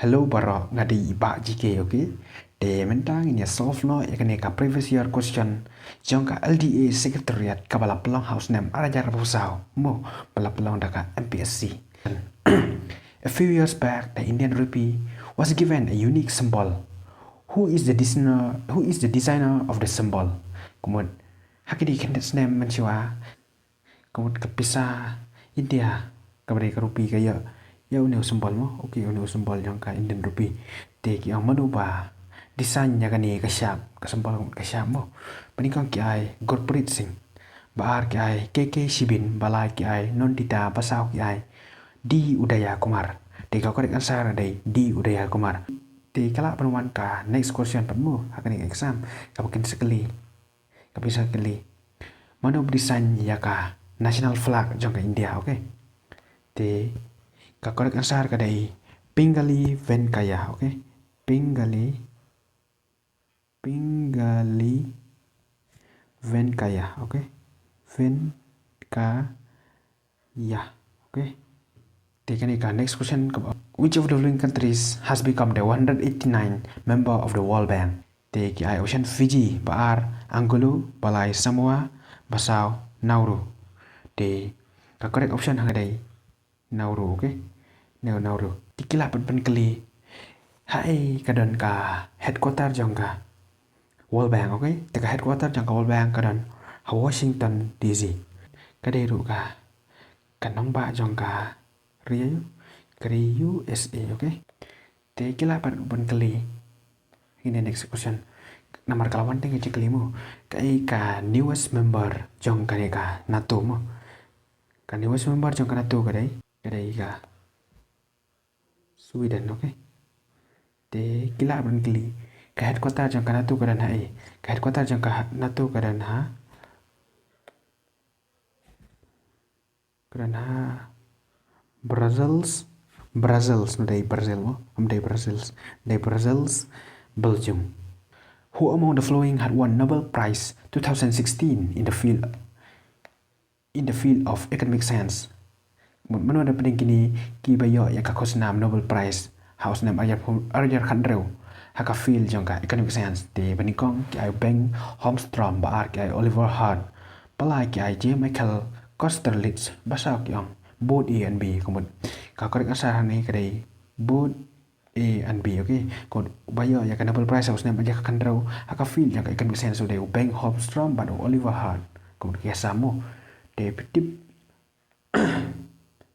Hello baro ngadi ba jike okay. De mentang ini solve no yakni ka previous year question jongka LDA secretariat kabala pelong house name arajar busau mo bala pelong daka MPSC. A few years back the Indian rupee was given a unique symbol. Who is the designer of the symbol? Kemudian hakidi candidate's name mensiwa kemudian kepisa India kabari ka rupee kaya ya uni symbol mo okay uni symbol yang ka Indian rupee te ki ang manuba design nya kani ka syap ka symbol ka syap mo panikang ki ai Gurpreet Singh baar ki ai KK Shibin balai ki ai Nondita Basau ki ai D Udaya Kumar te ka correct answer dai D Udaya Kumar te kala penuan ka next question patmu akan exam ka mungkin sekali ka bisa sekali manu design ya ka national flag jong ka India okay te ka correct answer ka dai Pingali Venkaya okay Pingali Venkaya okay Venkaya okay take any next question which of the following countries has become the 189 member of the World Bank take I Ocean Fiji Baar Angola Balai Samoa Basau Nauru the correct option hang dai Nauru okay Nauru tikila pen kali hai kadon ka headquarter jong ka World Bank okay teka headquarter jong ka World Bank kadon Washington DC kadai ru ka kanong ba jong ka Rio kari USA okay tikila pen kali ini next question nomor kalawan tinggi ciklimu kai ka newest member jong ka NATO mo ka newest member jong ka NATO kadai ka Sweden okay te kila ban kili ka headquarter jang kana tu kadan hai ka headquarter jang ka natu kadan ha Brussels no dai Brazil mo dai Brussels Belgium. Who among the following had won Nobel Prize 2016 in the field of economic science? Mano ada penting kini ki bayo ya ka khosnam Nobel Prize house name Arjar Khandreu haka field jong ka economic science de banikong ki ay Bengt Holmstrom baar ki ay Oliver Hart palai ki ay J Michael Kosterlitz basa ki ang both A and B kemudian ka correct answer ni kadai both A and B okay kon bayo ya ka Nobel Prize house name Arjar Khandreu haka field jong ka economic science de Bengt Holmstrom ba Oliver Hart kemudian ki samo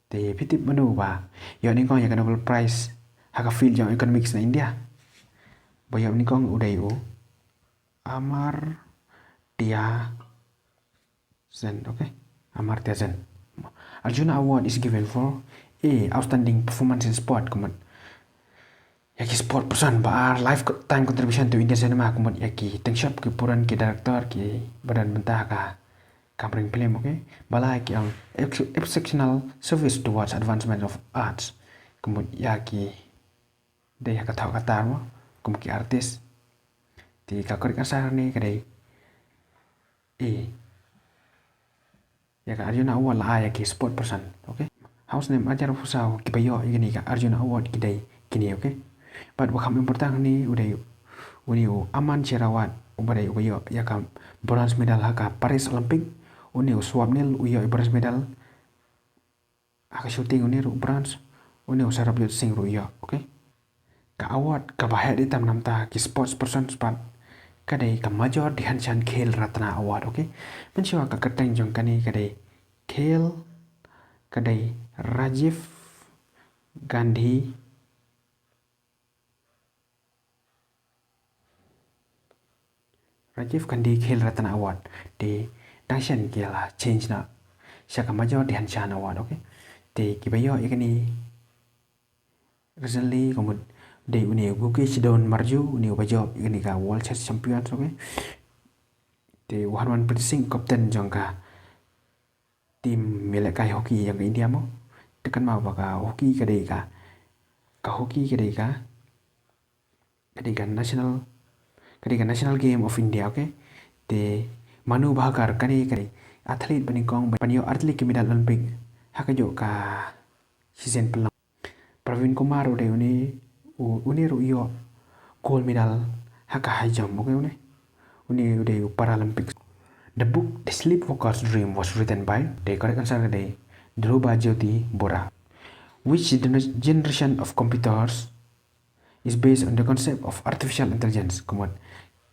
de pitip manu ba yo ni kong ya Nobel Prize haka field yang economics na India bayam ni kong uday Amartya Sen okay Amartya Sen. Arjuna Award is given for A outstanding performance in sport kemudian yaki sport person baar lifetime contribution to Indian cinema kemudian yaki tengshop ki puran ki director ki badan mentah ka Kampring film okay balai ki ang exceptional service towards advancement of arts kemudian yaki dai ka thau kata mo kemudian ki artis ti ka correct answer ni kadai E ya ka Arjuna Award la yaki sport person okay house name ajar fusau ki bayo ini ka Arjuna Award ki dai kini okay but wakam important ni udai uni Aman Sherawat ubadai ubayo ya ka bronze medal haka Paris Olympic uni Swapnil uyo bronze medal haka shooting uni bronze uni Sarabjot Singh uyo okay ka award ka bahaya di tam namta ki sports person span kadai ka Major Dhyanchand's Khel Ratna Award okay mensiwa ka kateng jong kani kadai Khel kadai Rajiv Gandhi Khel Ratna Award di Dangshan kila change na siya ka Major Dhyanchand's Award okay di kibayo ikani recently kemudian de uni Gukesh Don Marju uni bajo ini ka World Chess Champion okay de Harmanpreet Singh captain jong ka tim Melakai hockey yang India mo tekan mau baka hockey kadai ka hockey kadai ka national game of India okay de Manu Bhakar kadai athlete banikong panyo athlete ki medal Olympic hakajo ka season pelang Pravin Kumar udah uni uni ru yo gold medal haka high jump okay uni ude Paralympics. The book The Sleepwalker's Dream was written by the correct answer today Dhruba Jyoti Bora. Which generation of computers is based on the concept of artificial intelligence? Kemudian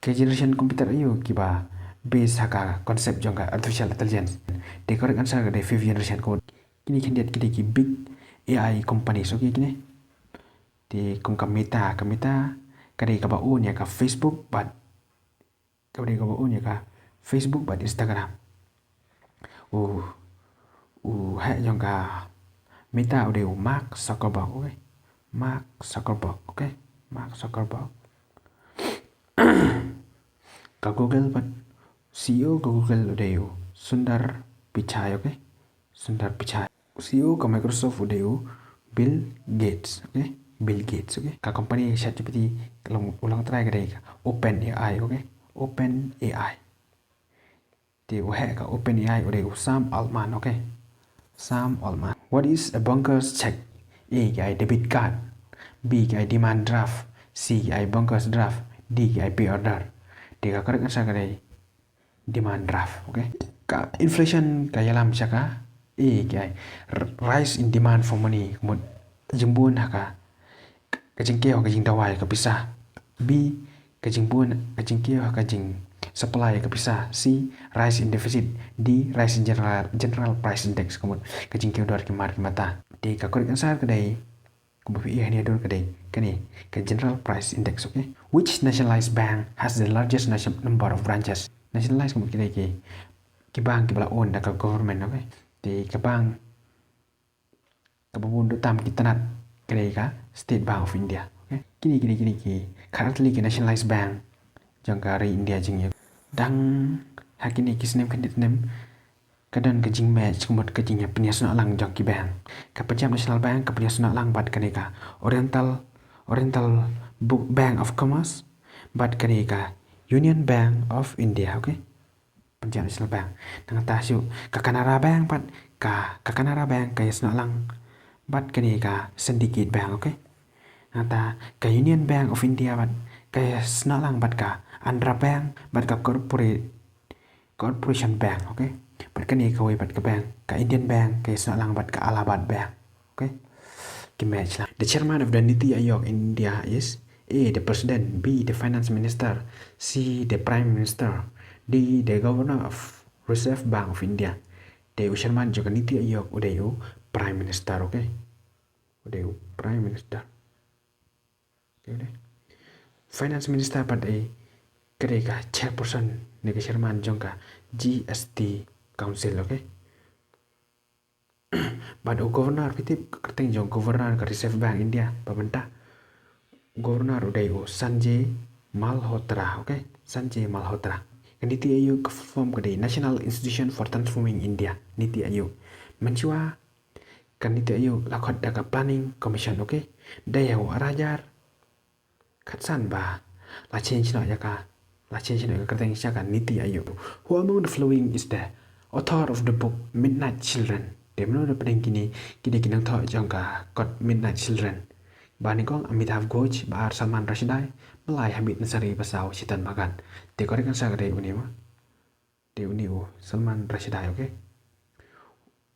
ke generation komputer ayo kiba base haka konsep jangka artificial intelligence. The correct answer today fifth generation code. Kini kan dia ki big AI companies okay kini. Di kum Meta kadai ka ba nya ka Facebook but kadai ka ba nya ka Facebook but Instagram. Hai yang ka Meta udah Mark Zuckerberg, okay? Mark Zuckerberg, okay? Mark Zuckerberg. Ka Google but CEO ka Google udah Sundar Pichai, okay? Sundar Pichai. CEO ka Microsoft udah Bill Gates, okay? Bill Gates, okay? Ka company ChatGPT kalau ulang try kadai ka OpenAI, okay? OpenAI. Di wahai ka OpenAI udah Sam Altman, okay? Sam Altman. What is a bunker's check? A cái debit card, B cái demand draft, C cái bunker's draft, D cái pay order. Thì ka correct answer cái demand draft, okay? Ka inflation cái làm sao ka? A cái rise in demand for money, một jembun haka cái jengkeo cái jeng dawai ka pisah. B cái jembun cái jengkeo haka jeng supply ka pisah. C rise in deficit, D rise in general price index. Kemudian ka jengkeo dor ki mar ki mata. Di ka correct answer kadai kubafi hanya dor kadai kani ka general price index, okay? Which nationalized bank has the largest number of branches? Nationalized kemudian kadai ki bank ki bala own da ka government, okay? Di ka bank ka babun do tam ki tanat kadai ka State Bank of India, okay? Kini currently ki nationalized bank jangka ri India jing dang hakini kisnem kandit nem kadang kajing match kumot kajing ya national lang jangki bank kapajam national bank kapajam national lang bad kanika oriental bank of commerce bad kanika Union Bank of India, okay? Punjab National Bank nang tasyu ka Canara Bank bad ka Canara Bank ka national lang bad kanika Syndicate Bank, okay? Nata ka Union Bank of India bad ka national lang bad ka Andhra Bank bad ka Corporation Bank, okay? Bad ka ni kawai bad ka bank ka Indian Bank ka isna lang bad ka Allahabad Bank, okay? Ki-match lang. The chairman of the Niti Aayog in India is A. The President, B. The Finance Minister, C. The Prime Minister, D. The Governor of Reserve Bank of India. The chairman juga Niti Aayog udah Prime Minister, okay? Udah Prime Minister. Okay. Finance Minister pada kadai ka chairperson ni ka chairman jongka GST Council, okay? But governor pitip kerteng jong governor ka Reserve Bank India pabenta governor udah Sanjay Malhotra, okay? Sanjay Malhotra. Niti Aayog form kadai National Institution for Transforming India, Niti Aayog. Menjua kan Niti Aayog lakot da ka Planning Commission, okay? Daya arajar katsan ba la change no yaka la change no kerteng siya kan Niti Aayog. Who among the following is the author of the book Midnight Children? Demno da pedeng kini kinang tho jangka kot Midnight Children. Bani kong Amitabh Ghosh ba Salman Rushdie Malay Hamid Ansari Basau Chitan Magan. Te korek kan sa kadai uni ma. De uni Salman Rushdie, okay?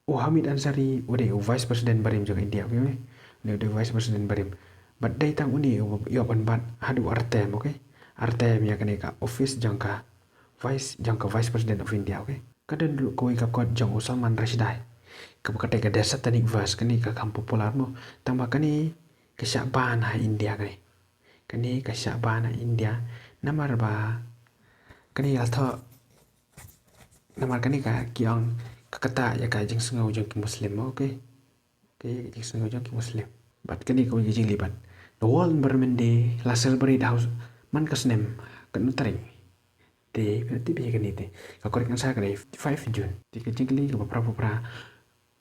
Hamid Ansari udah Vice President Barim juga India, okay? Udah Vice President Barim. But day tang uni yoban bat hadu Artem, okay? Artem ya kaneka office jangka Vice President of India, okay? Kadang dulu kau ikap kot jang Salman Rushdie. Kapag ka desa tanik vas kani ka kam popular mo tambah kani kesyaban ha India kani kesyaban ha India namar ba kani alto namar kani ka kiang kakata ya ka jing sengau jang ki muslim, okay? Jing sengau jang ki muslim but kani ko jing libat the world environment day la celebrate house man kasnem kan utering te berarti biya kani te ka korek kan sa kani 5 June ti ka jingli ka pra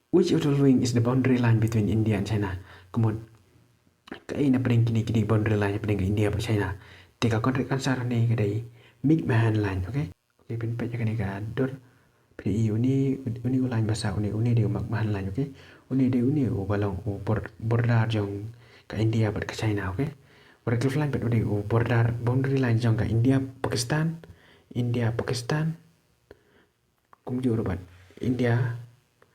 which of the following is the boundary line between India and China? Kemudian kai na pedeng kini boundary line pedeng India per China. Tika kontrak ansar ni kadai McMahon line, okay? Okay, penpet kani ka dor PDI uni line bahasa uni dia McMahon line, okay? Uni dia balong border jong ka India ber ke China, okay? Vertical line but udah border boundary line jangka India Pakistan kemudian udah India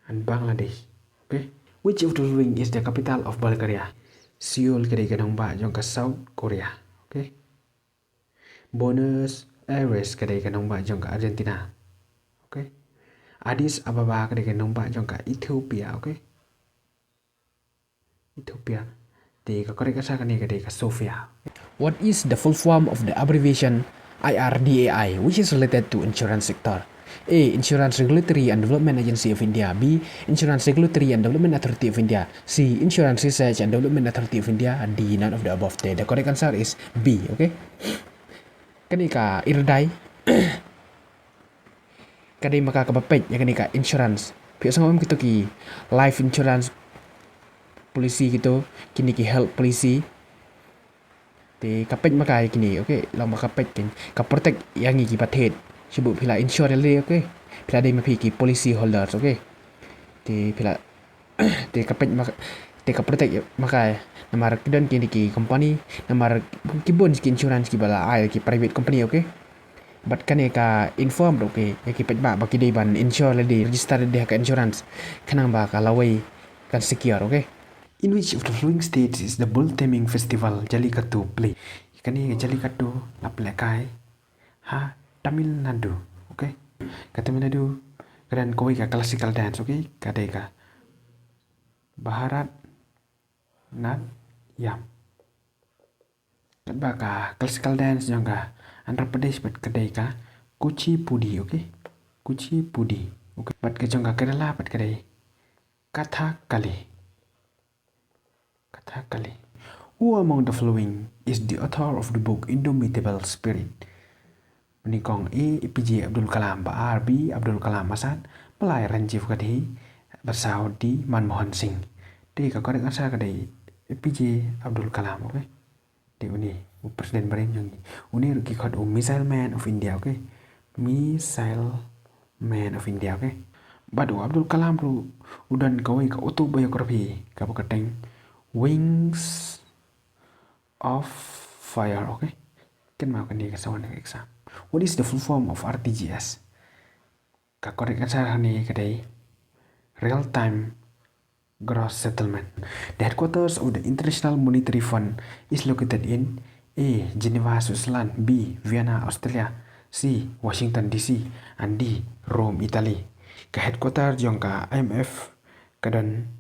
and Bangladesh. Okay, which of the following is the capital of Bulgaria? Seoul kadai kadang ba jangka South Korea. Okay, Buenos Aires kadai kadang ba jangka Argentina. Okay, Addis Ababa kadai kadang ba jangka Ethiopia. Okay, Ethiopia. Tiga korek asal kani kadai ka Sofia. What is the full form of the abbreviation IRDAI, which is related to insurance sector? A. Insurance Regulatory and Development Agency of India. B. Insurance Regulatory and Development Authority of India. C. Insurance Research and Development Authority of India. D. None of the above. The correct answer is B. Okay. Kani ka IRDAI. Kani maka kabapet ya kani ka insurance. Biasa ngomong gitu ki life insurance polisi gitu, kini ki health polisi. Thì kapet makai kini, okay, lo makapet kin ka protect yang iki pathet sebut pila insurance le, okay, pila dai mapi ki policy holders, okay, thì pila thì kapet mak thì ka protect makai namar kidon kini ki company namar kibon ki insurance ki bala ai ki private company, okay, but kane ka informed, okay, ya ki pet ba baki dai ban insure le register de ka insurance kanang ba ka lawai kan secure, okay. In which of the following states is the bull taming festival Jallikattu play? Kani Jallikattu la plekai ha Tamil Nadu, okay? Ka Tamil Nadu kadan koi ka classical dance, okay? Kadai ka Bharat Natyam. Kadba ka classical dance jangka Andhra Pradesh but kadai ka Kuchipudi, okay? Kuchipudi, okay? But ka jangka Kerala but kadai Kathakali. Who among the following is the author of the book Indomitable Spirit? Menikong A. APJ Abdul Kalam Ba B. Abdul Kalam Azad Pelai Ranjiv Gadhi Basau D. Manmohan Singh. Di ka korek answer kadai APJ Abdul Kalam, okay? Di uni presiden barin yang uni ruki khod Missile Man of India, okay? Missile Man of India, okay? Badu Abdul Kalam ru udan kawai ka autobiography ka pakateng Wings of Fire, okay? Kan mau kan dia kasawan exam. What is the full form of RTGS? Ka correct answer ni kadai real time gross settlement. The headquarters of the International Monetary Fund is located in A. Geneva, Switzerland. B. Vienna, Australia. C. Washington DC. And D. Rome, Italy. Ka headquarters jong ka IMF kadan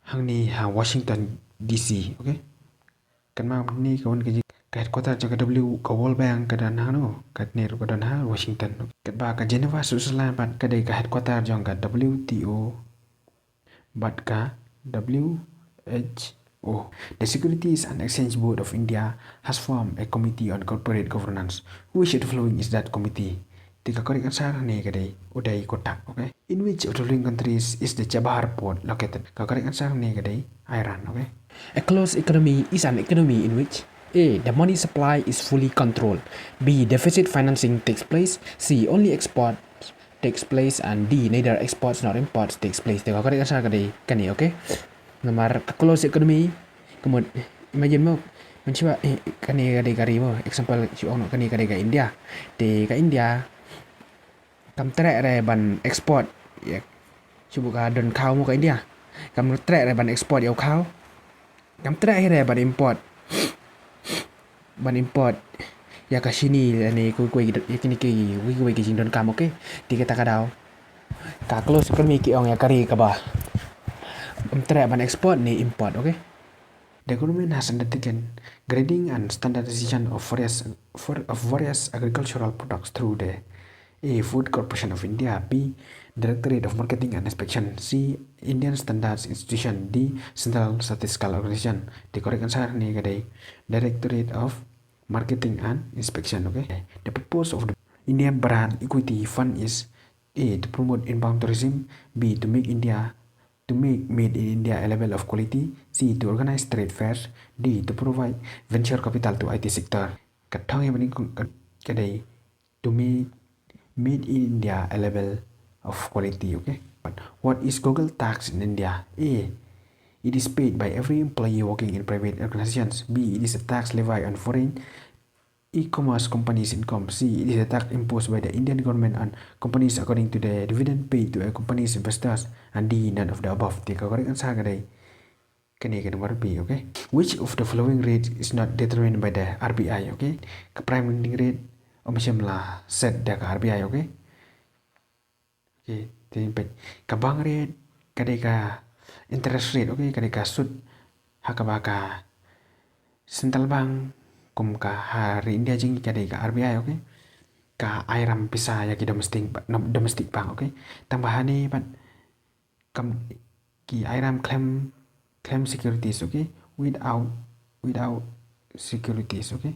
hang ni ha Washington DC, okay? Kan ma ni kawan ka headquarters jong ka W ka World Bank kadan ha no kat ni kadan ha Washington, okay? Kat ba ka Geneva, Switzerland bat kadai ka headquarters jong ka WTO bat ka WHO. The Securities and Exchange Board of India has formed a committee on corporate governance. Which of the following is that committee? Tiga correct answer ni kadai udai kotak, okay? In which of the following countries is the Chabahar port located? Ka correct answer ni kadai Iran, okay? A closed economy is an economy in which A. The money supply is fully controlled. B. Deficit financing takes place. C. Only export takes place. And D. Neither exports nor imports takes place. Tiga correct answer kadai kani, okay? Nomor closed economy kemudian imagine mo mencoba kani kadai kari mo example si ono kani kadai ka India. Di ka India kam trek re ban export ya cuba ka don kau mo ka India kam trek re ban export ya kau kam trek re ban import ya ka sini ni ku kini ki wi ki jing don kam, okay? Di kata ka daw ka close economy ki ong ya kari ka ba kam trek ban export ni import, okay? The government has undertaken grading and standardization of various agricultural products through the A. Food Corporation of India. B. Directorate of Marketing and Inspection. C. Indian Standards Institution. D. Central Statistical Organization. The correct answer ni kadai Directorate of Marketing and Inspection, okay? The purpose of the Indian Brand Equity Fund is A. To promote inbound tourism. B. To make made in India a level of quality. C. To organize trade fairs. D. To provide venture capital to IT sector. Katang yang paling kadai to make made in India a level of quality, okay? But what is Google tax in India? A. It is paid by every employee working in private organizations. B. It is a tax levied on foreign e-commerce companies' income. C. It is a tax imposed by the Indian government on companies according to the dividend paid to a company's investors. And D. None of the above. The correct answer is Kani number B, okay? Which of the following rate is not determined by the RBI, okay? Ka prime lending rate macam lah set dah ka RBI, okay? Okay, then ka bank rate, kadai ka interest rate, okay? Kadai ka sud hakaba ka central bank kum ka hari India jing kadai ka RBI, okay? Ka airam pisa ya ki domestic bank, okay? Tambahan ni pat kam ki airam claim securities, okay, without securities, okay,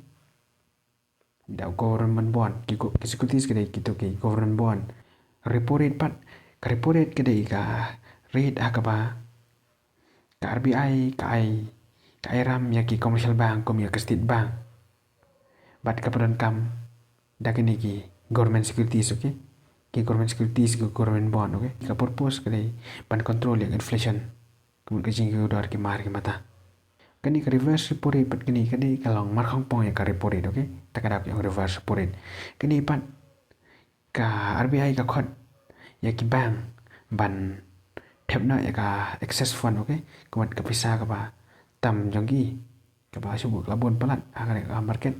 without government bond ki securities kedai gitu ki government bond repo rate pat ka repo rate kedai ka rate akaba ka RBI ka airam ya ki commercial bank kom ya ka state bank but ka peran kam da kini ki government securities, okay, ki government securities ki government bond, okay, ka purpose kedai ban control yang inflation kemudian kecing ke udara ke mar ke mata. Kani ka reverse repo rate pat kani kalong mar khong pong ya ka repo rate, okay? Takada yang reverse repo rate. Kani pat ka RBI ka khot ya ki bank ban thepna ya ka excess fund, okay? Kemudian ka pisa ka ba tam jonggi ka ba subu ka bon palat ka market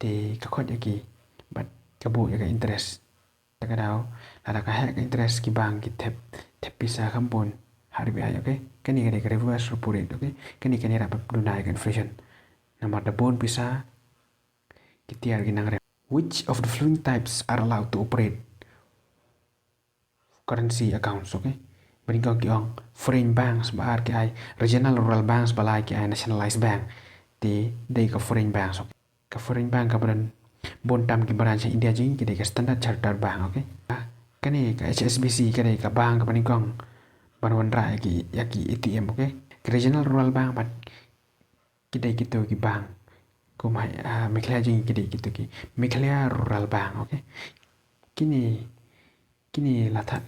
te ka khot ya ki bat ka bu ya ka interest. Takada ada ka hak interest ki bank ki thep pisa kampun RBI, okay? Kani ka reverse repo rate, okay? Kani rapat dunai inflation. Namar the bond bisa kitiar ginang rem. Which of the following types are allowed to operate currency accounts, okay? Beringkau kiong foreign banks baar ki ai regional rural banks balai ki ai nationalized bank di ka foreign banks, okay? Ka foreign bank ka beran bond tam ki branch India jing ki ka standard chartered bank, okay? Kani ka HSBC ka bank ka beringkau Banwan Rai ki ATM, okay? Regional rural bank pat kidai gitu ki bank kumai Meghalaya jing kidai gitu ki Meghalaya rural bank, okay? Kini la tha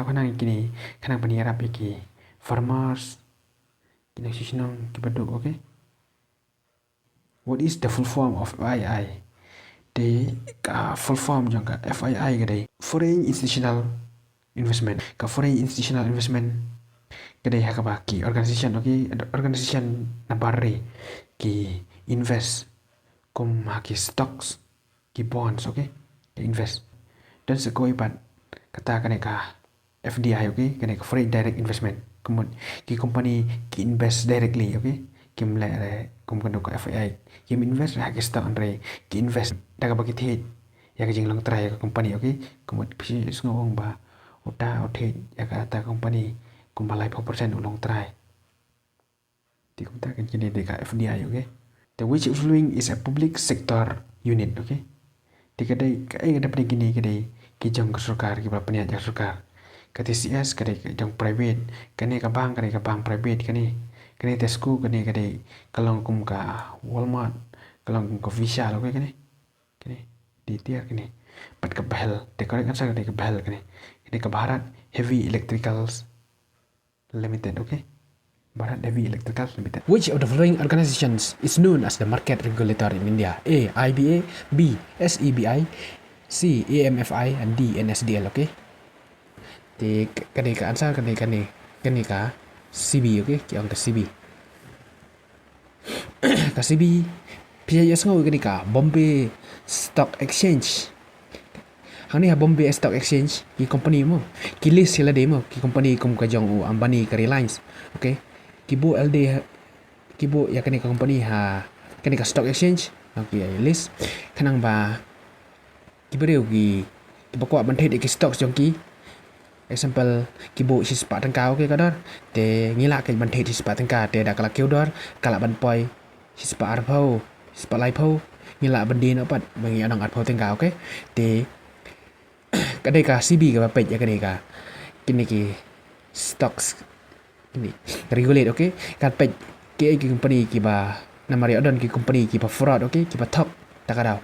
kanang kini kanang paniarap ki farmers kini sisinong ki baduk, okay? What is the full form of FII? The full form jang ka FII kadai foreign institutional investment. Ka foreign institutional investment kedai hakaba ki organization, okay? Organization na barre ki invest kum ki stocks ki bonds, okay? Ki invest dan sekoi pat kata kane ka FDI, okay? Kane ka foreign direct investment kemudian ki company ki invest directly, okay? Kim le kum kanu ka FDI kim invest ha ki stock andre ki invest daga bagi the ya ka jing long try ka company, okay? Kemudian pisi ngong ba udah ya kata company kumbalai 4% ulong try di kumta kan kini deka FDI, okay? The which following is a public sector unit, okay? Di kadai ada pada gini kadai ki jang sarkar ki berapa niat sarkar ka TCS kadai jang private kani ka bank private kani Tesco kani kalong kum ka Walmart kalong kum ka Vishal, okay? Kani di tiar kani pat ka bahal de correct answer kadai ka bahal kani ka Bharat Heavy Electricals Limited, okay? Bharat Heavy Electricals Limited. Which of the following organizations is known as the market regulator in India? A. IBA, B. SEBI, C. AMFI, and D. NSDL, okay? Thì cái này ka answer cái này ka CB, okay? Kiong ka CB. Ka CB PIS ngau cái ka Bombay Stock Exchange. Hang ni Bombay Stock Exchange ki company mo ki list sila de mo ki company kum ka jong Ambani ka Reliance, okay? Kibo LD kibo ya kani ka company kani ka stock exchange okay list kanang ba kibreu ki bakwa ban the ki stocks jong ki example kibo si sepat tangka, okay kadar te ngila ke ban the si sepat tangka te da kala keudor kala ban poi si sepat arpau si sepat lai pau ngila ban din opat bangi anong arpau tangka, okay? Te kadai ka CB ka page ya kadai ka kini ki stocks kini regulate, okay? Kan page ki company ki ba namari odon ki company ki ba fraud, okay? Ki ba top takadaw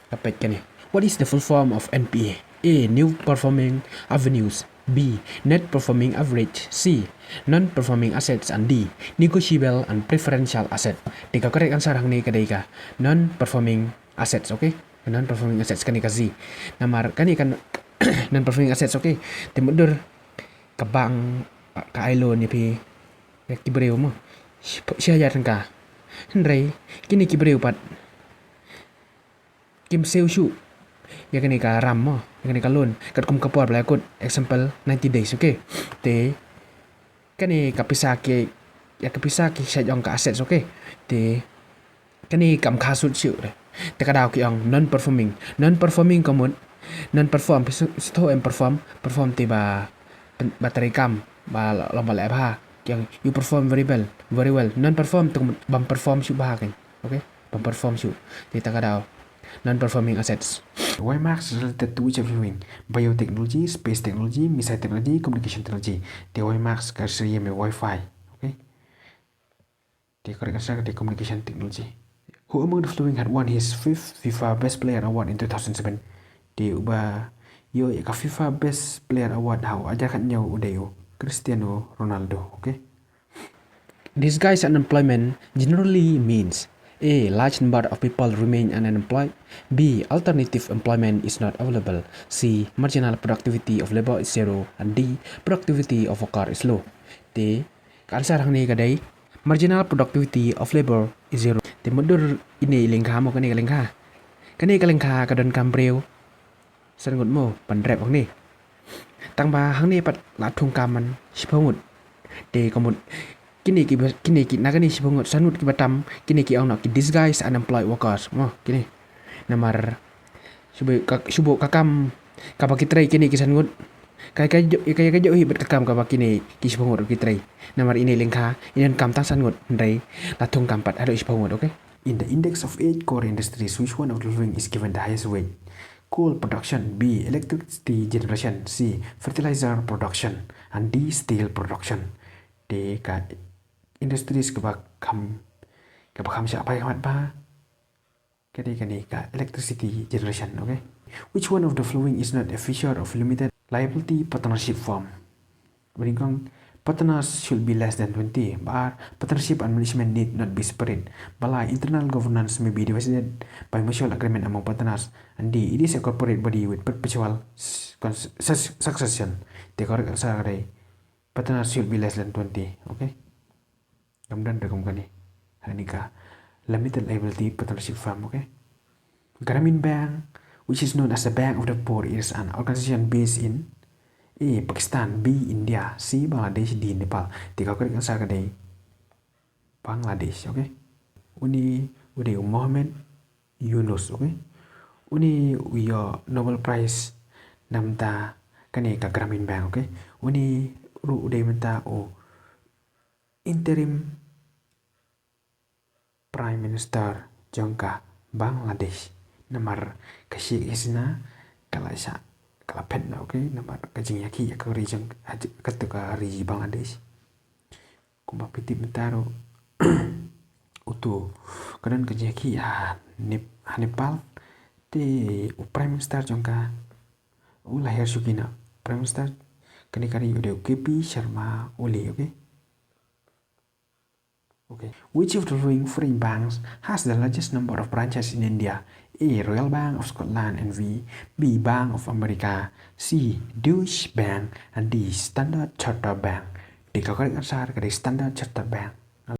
ka page kani. What is the full form of NPA? A. New Performing Avenues, B. Net performing average. C. Non-performing assets. And D. Negotiable and preferential asset. Di ka correct answer hang ni kadai ka non-performing assets. Okay, non-performing assets kani ka Z. Namar kani kan non-performing assets. Okay, timudur kabang ka ailo ni pi kibreu mo siya yat ka hendrai kini kibreu pat kim seo shu ya kani ka ram mo ya kani ka loan kat kum kapor bla kut example 90 days. Okay, te kani kapisa ke ya kapisa ki sa jong ka assets. Okay, te kani kam kha sut chu te ka daw ki ong non performing komon non perform sto em perform te ba battery kam ba lomba le ba yang you perform very well non perform tu bam perform shu ba kan. Okay, bam perform shu te ta ka daw non performing assets. Why marks related to which of viewing? Biotechnology, space technology, missile technology, communication technology. The why marks kasih me Wi-Fi. Okay. The correct answer the communication technology. Who among the following had won his fifth FIFA Best Player Award in 2007? The uba yo ka FIFA Best Player Award how aja kan nyaw udayo Cristiano Ronaldo. Okay. Disguised unemployment generally means A. Large number of people remain unemployed. B. Alternative employment is not available. C. Marginal productivity of labor is zero. And D. Productivity of worker is low. D. Answer hang ni kadai marginal productivity of labor is zero. Te mudur ini lengkha mo kani lengkha. Kani lengkha kadon kambreu. San ngut mo pan rep hang ni. Tang ba hang ni pat la thung kaman sipangut. Te komut kini ki nakani sipangut sanut ki batam kini ki ong nak ki disguise unemployed workers mo kini namar subo kakam kapakitrai kini ki sanut kai jo hibet kakam kapakini ki sipangut kitrai namar ini lengkha inan kam tang sanut ndai latung kampat ado sipangut. Okay, in the index of 8 core industries, which one of the following is given the highest weight? Coal production, B. Electricity generation, C. Fertilizer production, and D. Steel production. D. Ka industries ka siapa yang mat ba? Kani ka electricity generation. Okay. Which one of the following is not a feature of limited liability partnership firm? Beringkang partners should be less than 20, but partnership and management need not be separate. Balai internal governance may be divided by mutual agreement among partners. And D. It is a corporate body with perpetual succession. The correct answer is partners should be less than 20. Okay. Kemudian rekam kani hanika limited liability partnership firm. Okay. Grameen Bank, which is known as the Bank of the Poor, is an organization based in A. Pakistan, B. India, C. Bangladesh, D. Nepal. Tiga correct answer kadai Bangladesh. Okay. Uni udah Muhammad Yunus. Okay. Uni uya Nobel Prize namta kani ka Grameen Bank. Okay. Uni udah minta interim Prime Minister jangka Bangladesh namar kasih isna kala pet na. Okay, namar kajing yaki ya kari jang ketika hari Bangladesh kumba piti mentaro utu kadan kajing yaki ya Nepal te Prime Minister jangka lahir sukina Prime Minister kani udah KP Sharma Oli. Okay. Okay. Which of the following foreign banks has the largest number of branches in India? A. Royal Bank of Scotland and B. Bank of America, C. Deutsche Bank, and D. Standard Chartered Bank. The correct answer is Standard Chartered Bank.